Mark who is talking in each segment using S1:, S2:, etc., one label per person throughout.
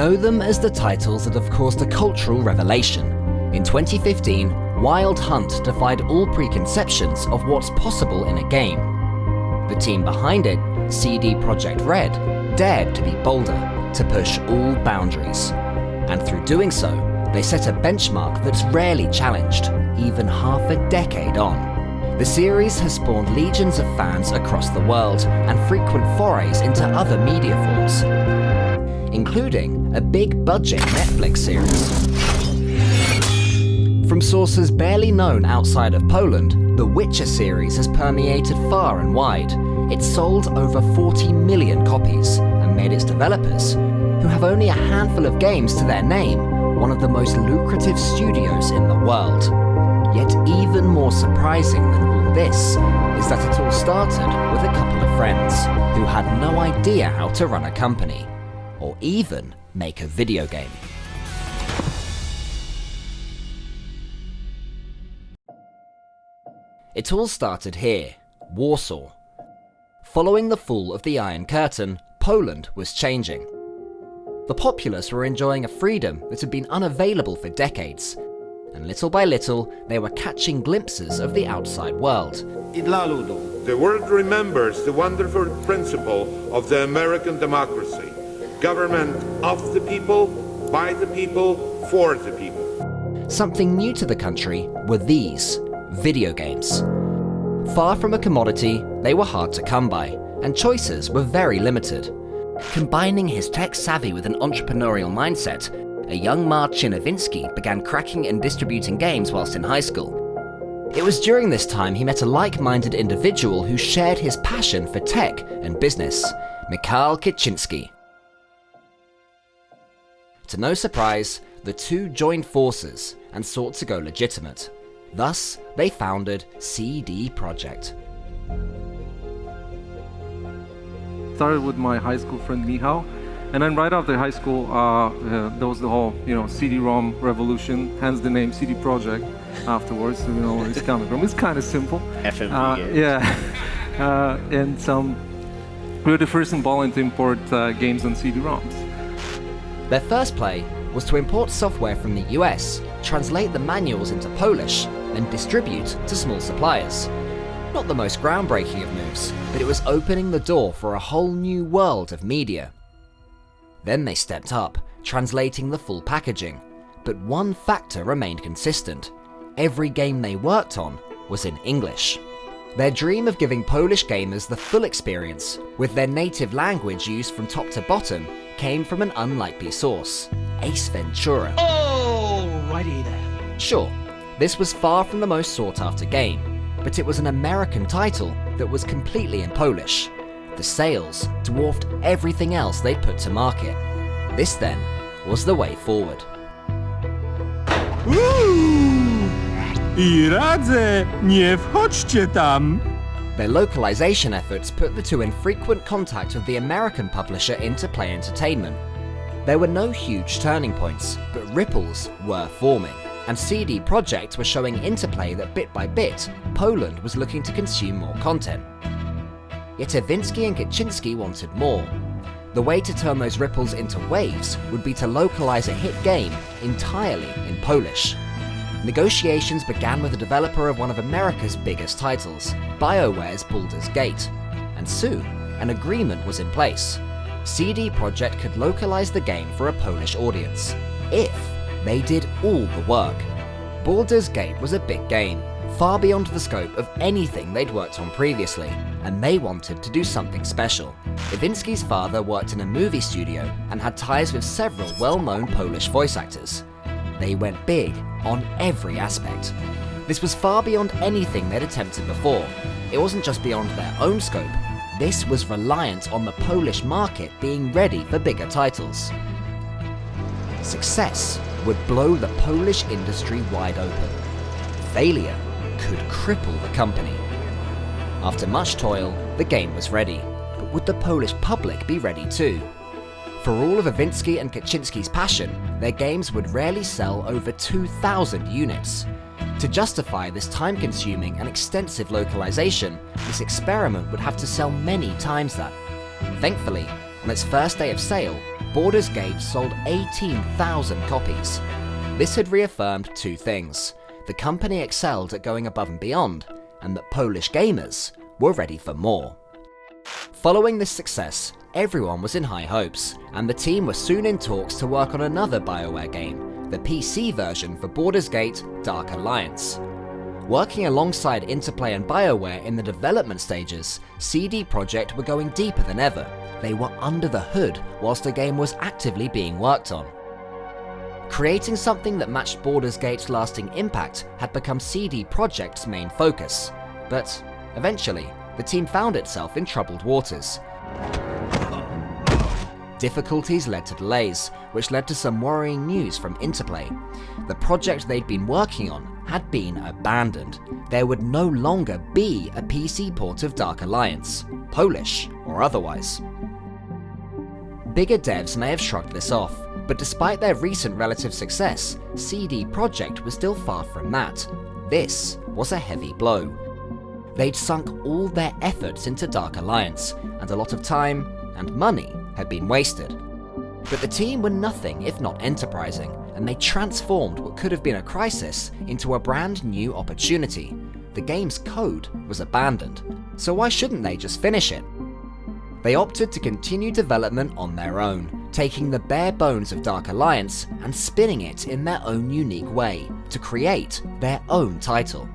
S1: know them as the titles that have caused a cultural revelation. In 2015, Wild Hunt defied all preconceptions of what's possible in a game. The team behind it, CD Projekt Red, dared to be bolder, to push all boundaries. And through doing so, they set a benchmark that's rarely challenged, even half a decade on. The series has spawned legions of fans across the world and frequent forays into other media forms, including a big-budget Netflix series. From sources barely known outside of Poland, the Witcher series has permeated far and wide. It's sold over 40 million copies and made its developers, who have only a handful of games to their name, one of the most lucrative studios in the world. Yet even more surprising than all this is that it all started with a couple of friends who had no idea how to run a company, or even make a video game. It all started here, Warsaw. Following the fall of the Iron Curtain, Poland was changing. The populace were enjoying a freedom that had been unavailable for decades, and little by little, they were catching glimpses of the outside world.
S2: The world remembers the wonderful principle of the American democracy. Government of the people, by the people, for the people.
S1: Something new to the country were these, video games. Far from a commodity, they were hard to come by, and choices were very limited. Combining his tech savvy with an entrepreneurial mindset, a young Marcin Nowinski began cracking and distributing games whilst in high school. It was during this time he met a like-minded individual who shared his passion for tech and business, Mikhail Kaczynski. To no surprise, the two joined forces and sought to go legitimate. Thus, they founded CD Projekt.
S3: Started with my high school friend Michał, and then right after high school, there was the whole, CD-ROM revolution. Hence the name CD Projekt. Afterwards, where it's coming from. It's kind of simple.
S4: FMV.
S3: Yeah, and we were the first in Poland to import games on CD-ROMs.
S1: Their first play was to import software from the US, translate the manuals into Polish, and distribute to small suppliers. Not the most groundbreaking of moves, but it was opening the door for a whole new world of media. Then they stepped up, translating the full packaging. But one factor remained consistent. Every game they worked on was in English. Their dream of giving Polish gamers the full experience, with their native language used from top to bottom, came from an unlikely source, Ace Ventura.
S4: Alrighty then.
S1: Sure, this was far from the most sought-after game, but it was an American title that was completely in Polish. The sales dwarfed everything else they'd put to market. This then was the way forward.
S5: I radzę, nie wchodźcie tam!
S1: Their localization efforts put the two in frequent contact with the American publisher Interplay Entertainment. There were no huge turning points, but ripples were forming, and CD Projekt were showing Interplay that bit by bit, Poland was looking to consume more content. Yet Nowinski and Kaczynski wanted more. The way to turn those ripples into waves would be to localize a hit game entirely in Polish. Negotiations began with the developer of one of America's biggest titles, BioWare's Baldur's Gate, and soon an agreement was in place. CD Projekt could localize the game for a Polish audience, if they did all the work. Baldur's Gate was a big game, far beyond the scope of anything they'd worked on previously, and they wanted to do something special. Nowinski's father worked in a movie studio and had ties with several well-known Polish voice actors. They went big on every aspect. This was far beyond anything they'd attempted before. It wasn't just beyond their own scope, this was reliant on the Polish market being ready for bigger titles. Success would blow the Polish industry wide open. Failure could cripple the company. After much toil, the game was ready, but would the Polish public be ready too? For all of Nowinski and Kaczynski's passion, their games would rarely sell over 2,000 units. To justify this time-consuming and extensive localization, this experiment would have to sell many times that. Thankfully, on its first day of sale, Baldur's Gate sold 18,000 copies. This had reaffirmed two things: the company excelled at going above and beyond, and that Polish gamers were ready for more. Following this success, everyone was in high hopes, and the team were soon in talks to work on another BioWare game, the PC version for Baldur's Gate: Dark Alliance. Working alongside Interplay and BioWare in the development stages, CD Projekt were going deeper than ever. They were under the hood whilst the game was actively being worked on. Creating something that matched Baldur's Gate's lasting impact had become CD Projekt's main focus, but eventually, the team found itself in troubled waters. Difficulties led to delays, which led to some worrying news from Interplay. The project they'd been working on had been abandoned. There would no longer be a PC port of Dark Alliance, Polish or otherwise. Bigger devs may have shrugged this off, but despite their recent relative success, CD Projekt was still far from that. This was a heavy blow. They'd sunk all their efforts into Dark Alliance, and a lot of time and money had been wasted. But the team were nothing if not enterprising, and they transformed what could have been a crisis into a brand new opportunity. The game's code was abandoned, so why shouldn't they just finish it? They opted to continue development on their own, taking the bare bones of Dark Alliance and spinning it in their own unique way, to create their own title.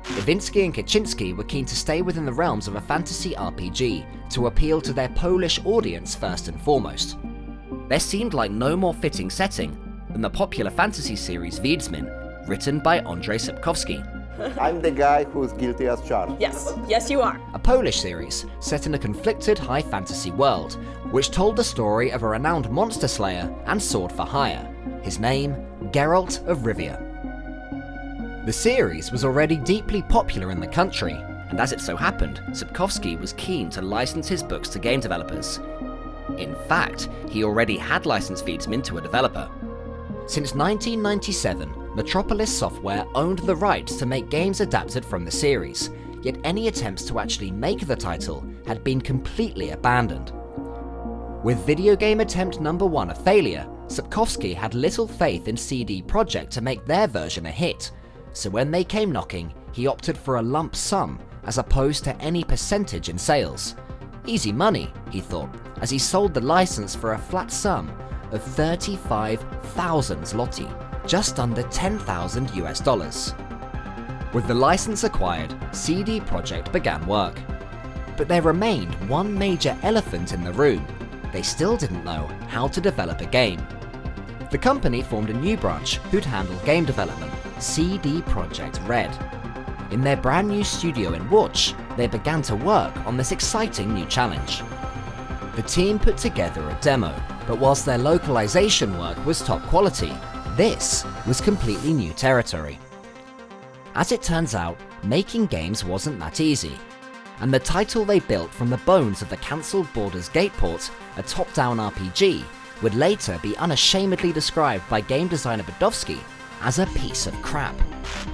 S1: Iwinski and Kaczynski were keen to stay within the realms of a fantasy RPG, to appeal to their Polish audience first and foremost. There seemed like no more fitting setting than the popular fantasy series Wiedźmin, written by Andrzej Sapkowski.
S6: I'm the guy who's guilty as charged.
S7: Yes, you are.
S1: A Polish series set in a conflicted high fantasy world, which told the story of a renowned monster slayer and sword for hire. His name, Geralt of Rivia. The series was already deeply popular in the country, and as it so happened, Sapkowski was keen to license his books to game developers. In fact, he already had licensed Wiedźmin to a developer. Since 1997, Metropolis Software owned the rights to make games adapted from the series, yet any attempts to actually make the title had been completely abandoned. With video game attempt number 1 a failure, Sapkowski had little faith in CD Projekt to make their version a hit, so when they came knocking, he opted for a lump sum as opposed to any percentage in sales. Easy money, he thought, as he sold the license for a flat sum of 35,000 zloty, just under $10,000. With the license acquired, CD Projekt began work. But there remained one major elephant in the room. They still didn't know how to develop a game. The company formed a new branch who'd handle game development, CD Projekt Red. In their brand new studio in Łódź, they began to work on this exciting new challenge. The team put together a demo, but whilst their localization work was top quality, this was completely new territory. As it turns out, making games wasn't that easy, and the title they built from the bones of the cancelled Baldur's Gate port, a top-down RPG, would later be unashamedly described by game designer Badowski as a piece of crap.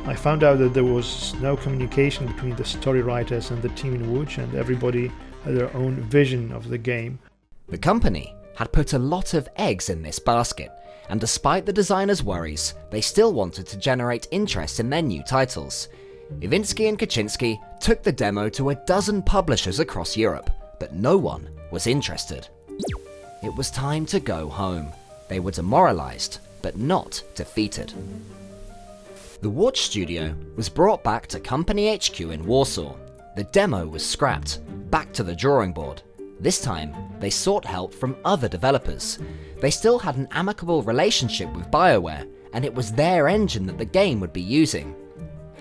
S8: I found out that there was no communication between the story writers and the team in Łódź, and everybody had their own vision of the game.
S1: The company had put a lot of eggs in this basket, and despite the designers' worries, they still wanted to generate interest in their new titles. Iwinski and Kaczynski took the demo to a dozen publishers across Europe, but no one was interested. It was time to go home. They were demoralized, but not defeated. The Łódź studio was brought back to company HQ in Warsaw. The demo was scrapped, back to the drawing board. This time, they sought help from other developers. They still had an amicable relationship with BioWare, and it was their engine that the game would be using.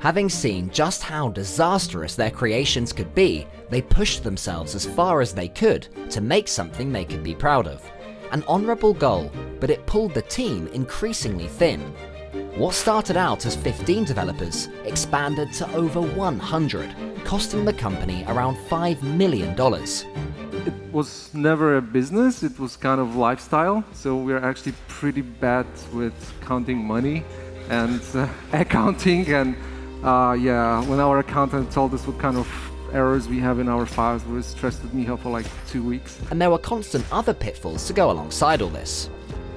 S1: Having seen just how disastrous their creations could be, they pushed themselves as far as they could to make something they could be proud of. An honourable goal, but it pulled the team increasingly thin. What started out as 15 developers expanded to over 100, costing the company around $5 million.
S3: It was never a business, it was kind of lifestyle, so we're actually pretty bad with counting money and accounting, and when our accountant told us what kind of errors we have in our files were stressed with Michał for like 2 weeks.
S1: And there were constant other pitfalls to go alongside all this.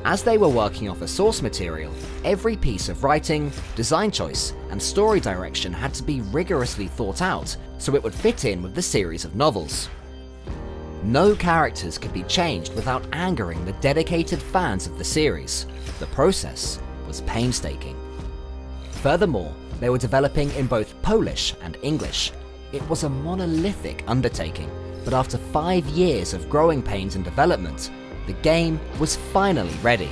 S1: As they were working off a source material, every piece of writing, design choice, and story direction had to be rigorously thought out so it would fit in with the series of novels. No characters could be changed without angering the dedicated fans of the series. The process was painstaking. Furthermore, they were developing in both Polish and English. It was a monolithic undertaking, but after 5 years of growing pains and development, the game was finally ready.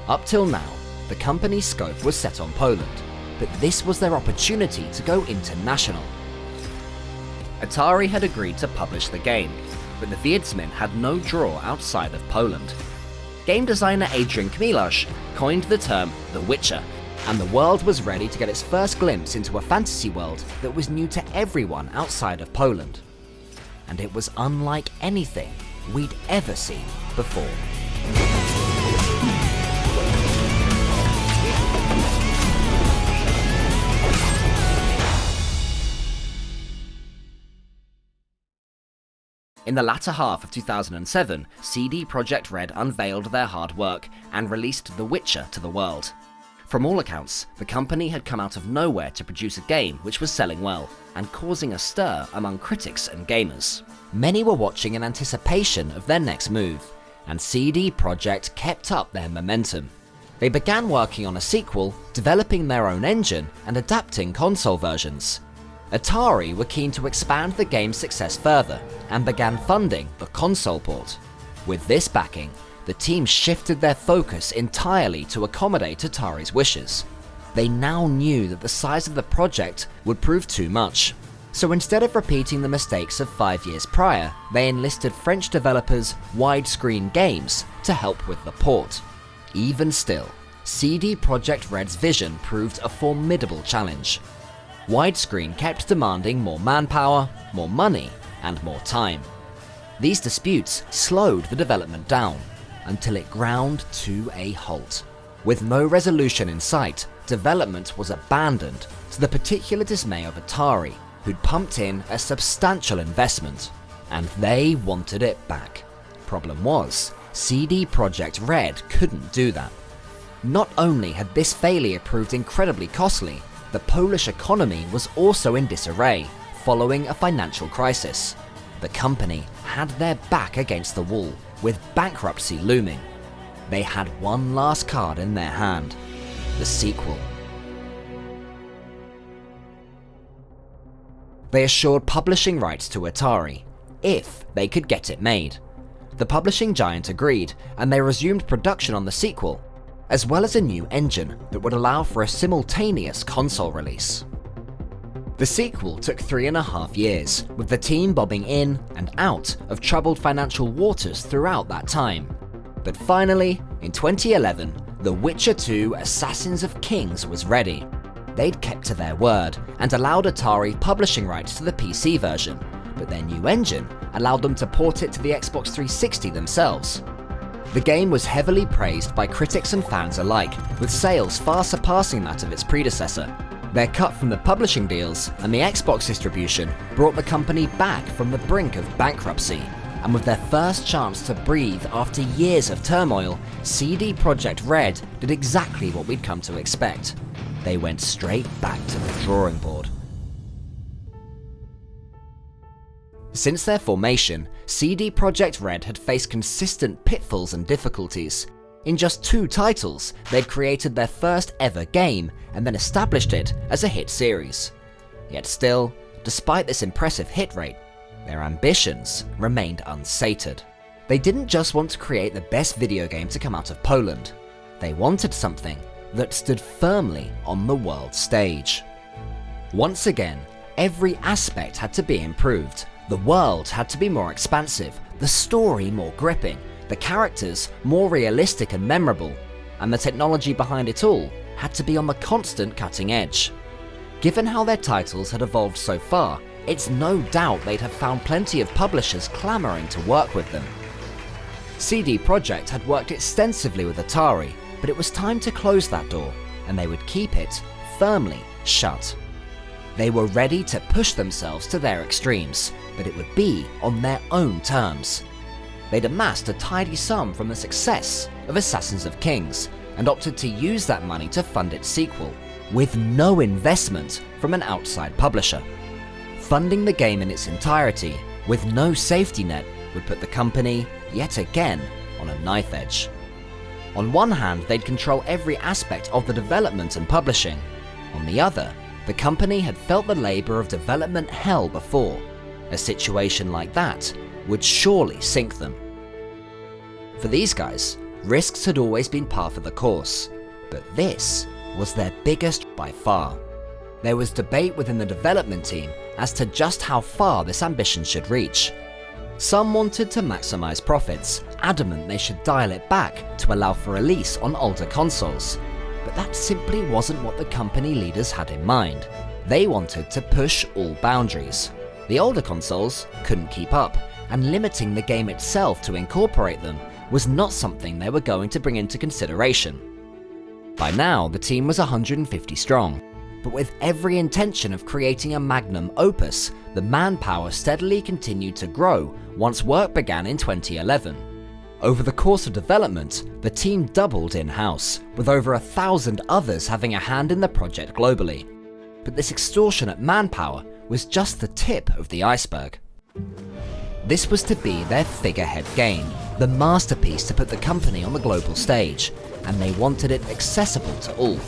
S1: Up till now, the company's scope was set on Poland, but this was their opportunity to go international. Atari had agreed to publish the game, but the Wiedźmin had no draw outside of Poland. Game designer Adrian Kmielasz coined the term The Witcher, and the world was ready to get its first glimpse into a fantasy world that was new to everyone outside of Poland. And it was unlike anything we'd ever seen before. In the latter half of 2007, CD Projekt Red unveiled their hard work and released The Witcher to the world. From all accounts, the company had come out of nowhere to produce a game which was selling well and causing a stir among critics and gamers. Many were watching in anticipation of their next move, and CD Projekt kept up their momentum. They began working on a sequel, developing their own engine and adapting console versions. Atari were keen to expand the game's success further and began funding the console port. With this backing, the team shifted their focus entirely to accommodate Atari's wishes. They now knew that the size of the project would prove too much. So instead of repeating the mistakes of 5 years prior, they enlisted French developers Widescreen Games to help with the port. Even still, CD Projekt Red's vision proved a formidable challenge. Widescreen kept demanding more manpower, more money, and more time. These disputes slowed the development down, until it ground to a halt. With no resolution in sight, development was abandoned to the particular dismay of Atari, who'd pumped in a substantial investment, and they wanted it back. Problem was, CD Projekt Red couldn't do that. Not only had this failure proved incredibly costly, the Polish economy was also in disarray, following a financial crisis. The company had their back against the wall, with bankruptcy looming. They had one last card in their hand: the sequel. They assured publishing rights to Atari, if they could get it made. The publishing giant agreed, and they resumed production on the sequel, as well as a new engine that would allow for a simultaneous console release. The sequel took 3.5 years, with the team bobbing in and out of troubled financial waters throughout that time. But finally, in 2011, The Witcher 2: Assassins of Kings was ready. They'd kept to their word and allowed Atari publishing rights to the PC version, but their new engine allowed them to port it to the Xbox 360 themselves. The game was heavily praised by critics and fans alike, with sales far surpassing that of its predecessor. Their cut from the publishing deals and the Xbox distribution brought the company back from the brink of bankruptcy, and with their first chance to breathe after years of turmoil, CD Projekt Red did exactly what we'd come to expect. They went straight back to the drawing board. Since their formation, CD Projekt Red had faced consistent pitfalls and difficulties. In just 2 titles, they'd created their first ever game and then established it as a hit series. Yet still, despite this impressive hit rate, their ambitions remained unsated. They didn't just want to create the best video game to come out of Poland. They wanted something that stood firmly on the world stage. Once again, every aspect had to be improved. The world had to be more expansive, the story more gripping, the characters more realistic and memorable, and the technology behind it all had to be on the constant cutting edge. Given how their titles had evolved so far, it's no doubt they'd have found plenty of publishers clamoring to work with them. CD Projekt had worked extensively with Atari, but it was time to close that door, and they would keep it firmly shut. They were ready to push themselves to their extremes, but it would be on their own terms. They'd amassed a tidy sum from the success of Assassins of Kings and opted to use that money to fund its sequel, with no investment from an outside publisher. Funding the game in its entirety, with no safety net, would put the company, yet again, on a knife edge. On one hand, they'd control every aspect of the development and publishing. On the other, the company had felt the labor of development hell before. A situation like that would surely sink them. For these guys, risks had always been par for the course, but this was their biggest by far. There was debate within the development team as to just how far this ambition should reach. Some wanted to maximize profits, adamant they should dial it back to allow for release on older consoles. But that simply wasn't what the company leaders had in mind. They wanted to push all boundaries. The older consoles couldn't keep up, and limiting the game itself to incorporate them was not something they were going to bring into consideration. By now, the team was 150 strong, but with every intention of creating a magnum opus, the manpower steadily continued to grow once work began in 2011. Over the course of development, the team doubled in-house, with over 1,000 others having a hand in the project globally. But this extortionate manpower was just the tip of the iceberg. This was to be their figurehead game, the masterpiece to put the company on the global stage, and they wanted it accessible to all.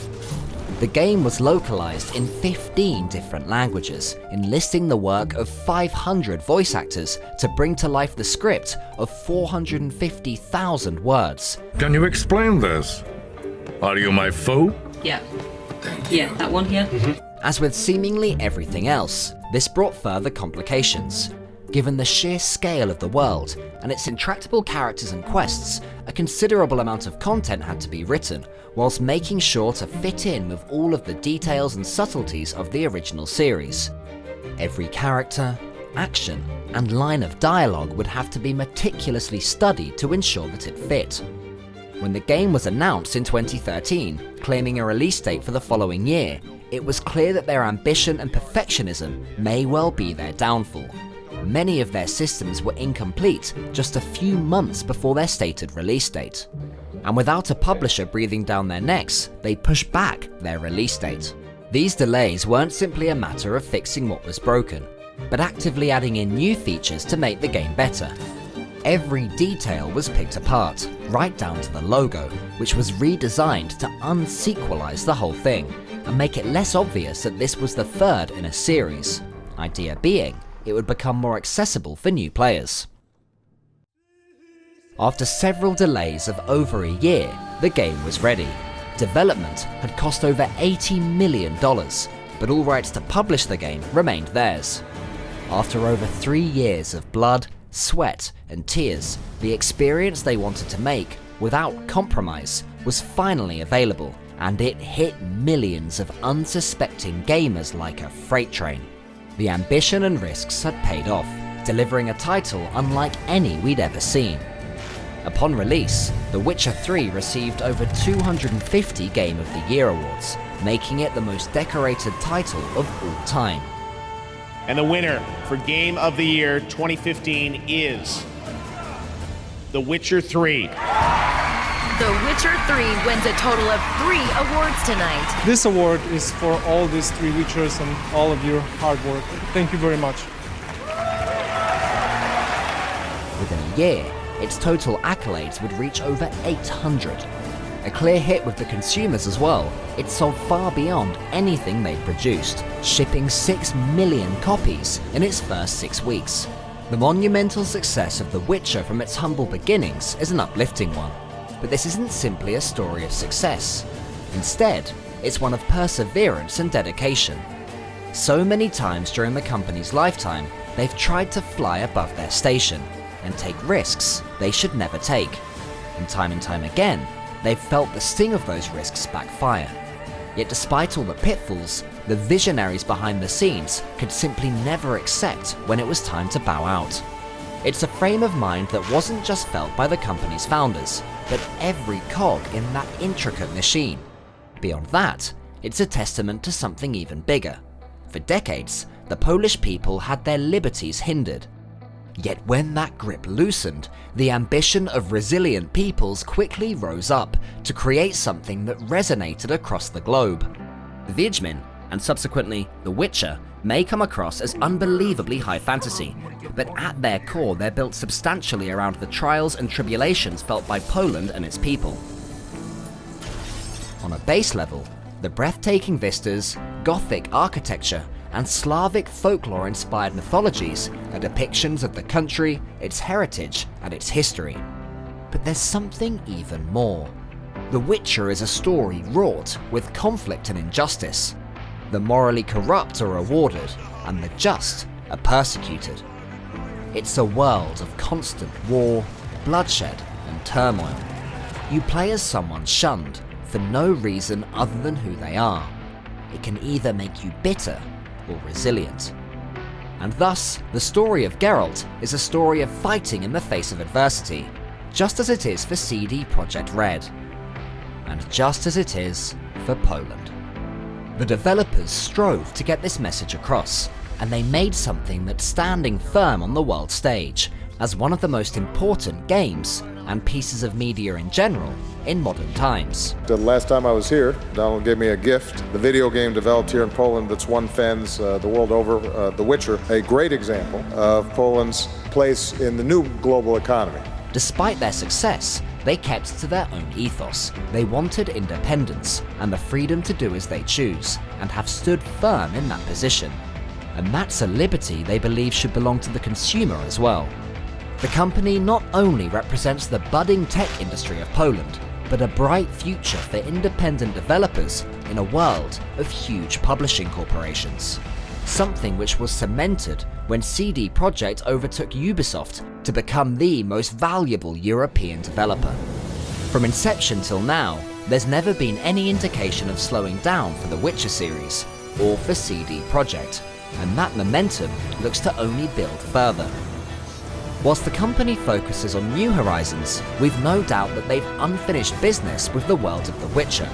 S1: The game was localized in 15 different languages, enlisting the work of 500 voice actors to bring to life the script of 450,000 words.
S7: Can you explain this? Are you my foe?
S9: Yeah. Yeah, that one here.
S1: As with seemingly everything else, this brought further complications. Given the sheer scale of the world and its intractable characters and quests, a considerable amount of content had to be written, whilst making sure to fit in with all of the details and subtleties of the original series. Every character, action, and line of dialogue would have to be meticulously studied to ensure that it fit. When the game was announced in 2013, claiming a release date for the following year, it was clear that their ambition and perfectionism may well be their downfall. Many of their systems were incomplete just a few months before their stated release date. And without a publisher breathing down their necks, they pushed back their release date. These delays weren't simply a matter of fixing what was broken, but actively adding in new features to make the game better. Every detail was picked apart, right down to the logo, which was redesigned to unsequelize the whole thing, and make it less obvious that this was the third in a series. Idea being, it would become more accessible for new players. After several delays of over a year, the game was ready. Development had cost over $80 million, but all rights to publish the game remained theirs. After over 3 years of blood, sweat, and tears, the experience they wanted to make, without compromise, was finally available, and it hit millions of unsuspecting gamers like a freight train. The ambition and risks had paid off, delivering a title unlike any we'd ever seen. Upon release, The Witcher 3 received over 250 Game of the Year awards, making it the most decorated title of all time.
S10: And the winner for Game of the Year 2015 is The Witcher 3.
S11: The Witcher 3 wins a total of 3 awards tonight.
S12: This award is for all these 3 Witchers and all of your hard work. Thank you very much.
S1: Within a year, its total accolades would reach over 800. A clear hit with the consumers as well, it sold far beyond anything they'd produced, shipping 6 million copies in its first 6 weeks. The monumental success of The Witcher from its humble beginnings is an uplifting one. But this isn't simply a story of success. Instead, it's one of perseverance and dedication. So many times during the company's lifetime, they've tried to fly above their station and take risks they should never take. And time again, they've felt the sting of those risks backfire. Yet despite all the pitfalls, the visionaries behind the scenes could simply never accept when it was time to bow out. It's a frame of mind that wasn't just felt by the company's founders, but every cog in that intricate machine. Beyond that, it's a testament to something even bigger. For decades, the Polish people had their liberties hindered. Yet when that grip loosened, the ambition of resilient peoples quickly rose up to create something that resonated across the globe. Wiedźmin, and subsequently The Witcher, may come across as unbelievably high fantasy, but at their core they're built substantially around the trials and tribulations felt by Poland and its people. On a base level, the breathtaking vistas, Gothic architecture, and Slavic folklore-inspired mythologies are depictions of the country, its heritage, and its history. But there's something even more. The Witcher is a story wrought with conflict and injustice. The morally corrupt are rewarded, and the just are persecuted. It's a world of constant war, bloodshed, and turmoil. You play as someone shunned for no reason other than who they are. It can either make you bitter or resilient. And thus, the story of Geralt is a story of fighting in the face of adversity, just as it is for CD Projekt Red, and just as it is for Poland. The developers strove to get this message across, and they made something that's standing firm on the world stage as one of the most important games and pieces of media in general in modern times.
S13: The last time I was here, Donald gave me a gift, the video game developed here in Poland that's won fans the world over, The Witcher, a great example of Poland's place in the new global economy.
S1: Despite their success, they kept to their own ethos. They wanted independence and the freedom to do as they choose, and have stood firm in that position. And that's a liberty they believe should belong to the consumer as well. The company not only represents the budding tech industry of Poland, but a bright future for independent developers in a world of huge publishing corporations. Something which was cemented when CD Projekt overtook Ubisoft to become the most valuable European developer. From inception till now, there's never been any indication of slowing down for the Witcher series, or for CD Projekt, and that momentum looks to only build further. Whilst the company focuses on new horizons, we've no doubt that they've unfinished business with the world of The Witcher.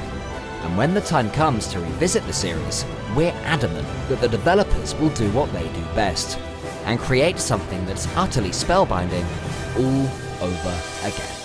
S1: And when the time comes to revisit the series, we're adamant that the developers will do what they do best, and create something that's utterly spellbinding all over again.